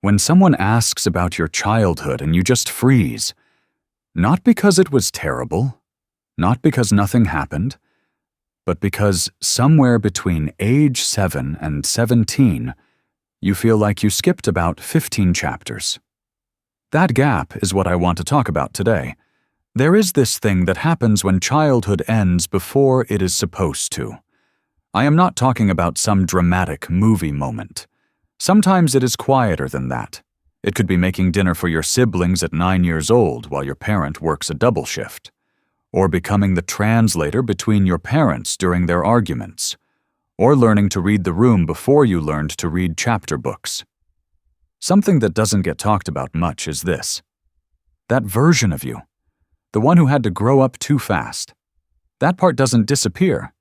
When someone asks about your childhood and you just freeze, not because it was terrible, not because nothing happened, but because somewhere between age 7 and 17, you feel like you skipped about 15 chapters. That gap is what I want to talk about today. There is this thing that happens when childhood ends before it is supposed to. I am not talking about some dramatic movie moment. Sometimes it is quieter than that. It could be making dinner for your siblings at 9 years old while your parent works a double shift, or becoming the translator between your parents during their arguments, or learning to read the room before you learned to read chapter books. Something that doesn't get talked about much is this. That version of you, the one who had to grow up too fast, that part doesn't disappear.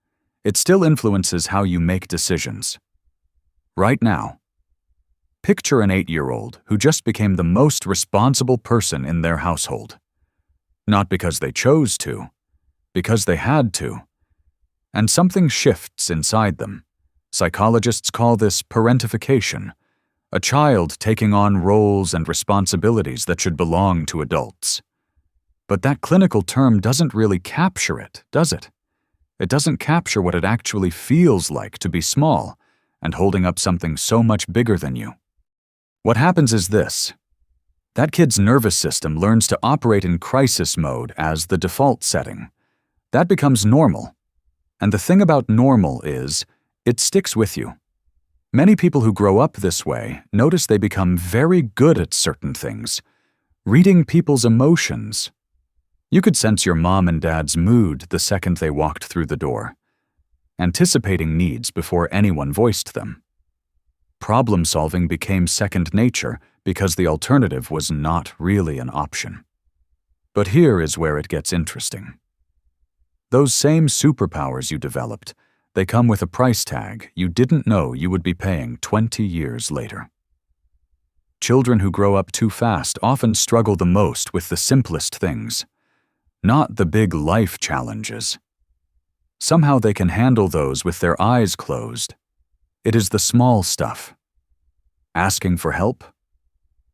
It still influences how you make decisions. Right now, picture an 8-year-old who just became the most responsible person in their household. Not because they chose to, because they had to. And something shifts inside them. Psychologists call this parentification, a child taking on roles and responsibilities that should belong to adults. But that clinical term doesn't really capture it, does it? It doesn't capture what it actually feels like to be small and holding up something so much bigger than you. What happens is this. That kid's nervous system learns to operate in crisis mode as the default setting. That becomes normal. And the thing about normal is, it sticks with you. Many people who grow up this way notice they become very good at certain things. Reading people's emotions. You could sense your mom and dad's mood the second they walked through the door. Anticipating needs before anyone voiced them. Problem-solving became second nature because the alternative was not really an option. But here is where it gets interesting. Those same superpowers you developed, they come with a price tag you didn't know you would be paying 20 years later. Children who grow up too fast often struggle the most with the simplest things, not the big life challenges. Somehow they can handle those with their eyes closed. It is the small stuff. Asking for help,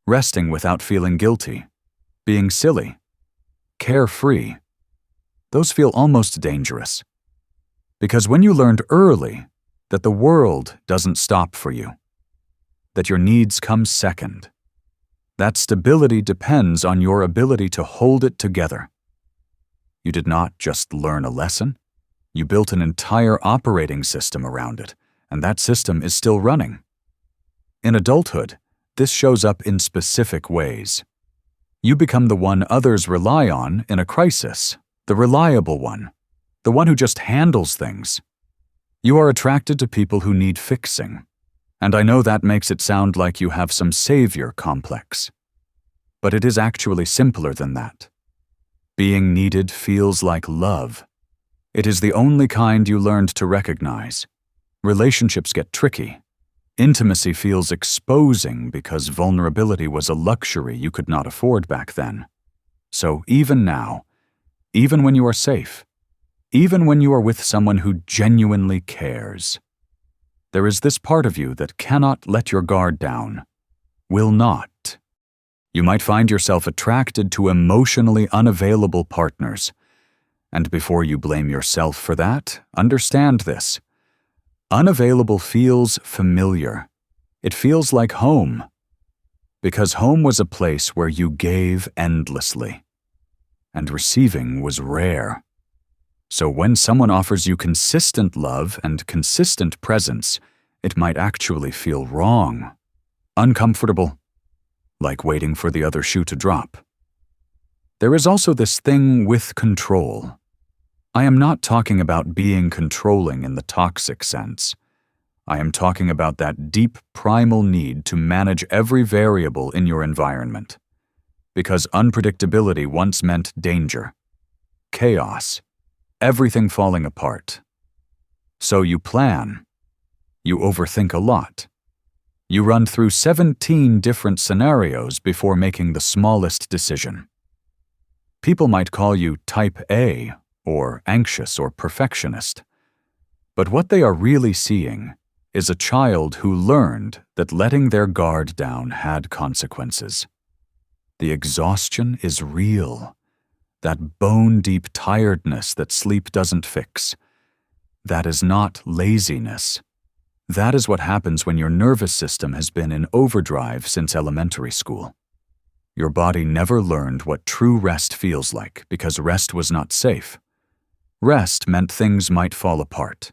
resting without feeling guilty, being silly, carefree. Those feel almost dangerous. Because when you learned early that the world doesn't stop for you, that your needs come second, that stability depends on your ability to hold it together. You did not just learn a lesson, you built an entire operating system around it, and that system is still running. In adulthood, this shows up in specific ways. You become the one others rely on in a crisis, the reliable one, the one who just handles things. You are attracted to people who need fixing, and I know that makes it sound like you have some savior complex. But it is actually simpler than that. Being needed feels like love. It is the only kind you learned to recognize. Relationships get tricky. Intimacy feels exposing because vulnerability was a luxury you could not afford back then. So even now, even when you are safe, even when you are with someone who genuinely cares, there is this part of you that cannot let your guard down, will not. You might find yourself attracted to emotionally unavailable partners. And before you blame yourself for that, understand this. Unavailable feels familiar. It feels like home. Because home was a place where you gave endlessly. And receiving was rare. So when someone offers you consistent love and consistent presence, it might actually feel wrong, uncomfortable, like waiting for the other shoe to drop. There is also this thing with control. I am not talking about being controlling in the toxic sense. I am talking about that deep primal need to manage every variable in your environment. Because unpredictability once meant danger, chaos, everything falling apart. So you plan. You overthink a lot. You run through 17 different scenarios before making the smallest decision. People might call you type A, or anxious or perfectionist. But what they are really seeing, is a child who learned that letting their guard down had consequences. The exhaustion is real. That bone-deep tiredness that sleep doesn't fix. That is not laziness. That is what happens when your nervous system has been in overdrive since elementary school. Your body never learned what true rest feels like because rest was not safe. Rest meant things might fall apart.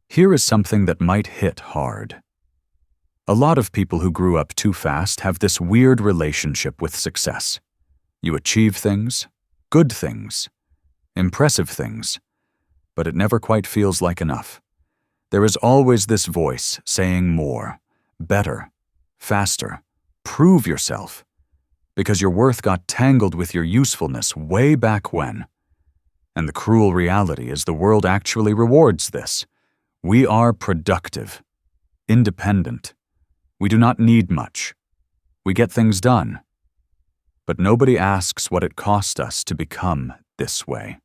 Here is something that might hit hard. A lot of people who grew up too fast have this weird relationship with success. You achieve things, good things, impressive things, but it never quite feels like enough. There is always this voice saying more, better, faster, prove yourself, because your worth got tangled with your usefulness way back when. And the cruel reality is the world actually rewards this. We are productive, independent. We do not need much. We get things done. But nobody asks what it cost us to become this way.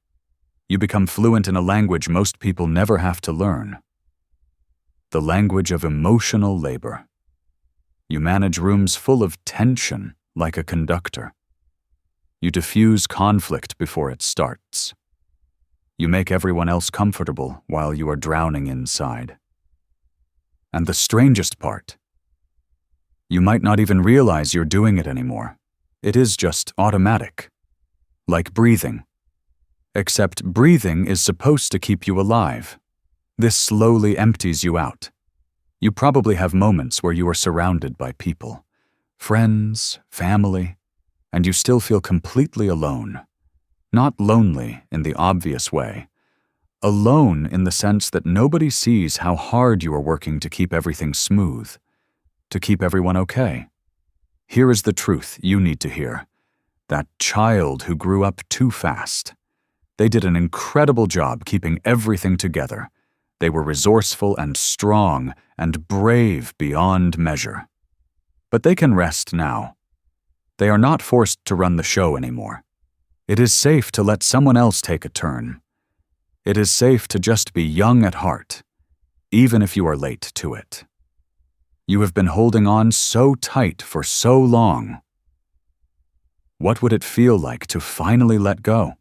You become fluent in a language most people never have to learn. The language of emotional labor. You manage rooms full of tension like a conductor. You diffuse conflict before it starts. You make everyone else comfortable while you are drowning inside. And the strangest part, you might not even realize you're doing it anymore. It is just automatic. Like breathing. Except breathing is supposed to keep you alive. This slowly empties you out. You probably have moments where you are surrounded by people, friends, family, and you still feel completely alone. Not lonely in the obvious way. Alone in the sense that nobody sees how hard you are working to keep everything smooth, to keep everyone okay. Here is the truth you need to hear. That child who grew up too fast. They did an incredible job keeping everything together. They were resourceful and strong and brave beyond measure. But they can rest now. They are not forced to run the show anymore. It is safe to let someone else take a turn. It is safe to just be young at heart, even if you are late to it. You have been holding on so tight for so long. What would it feel like to finally let go?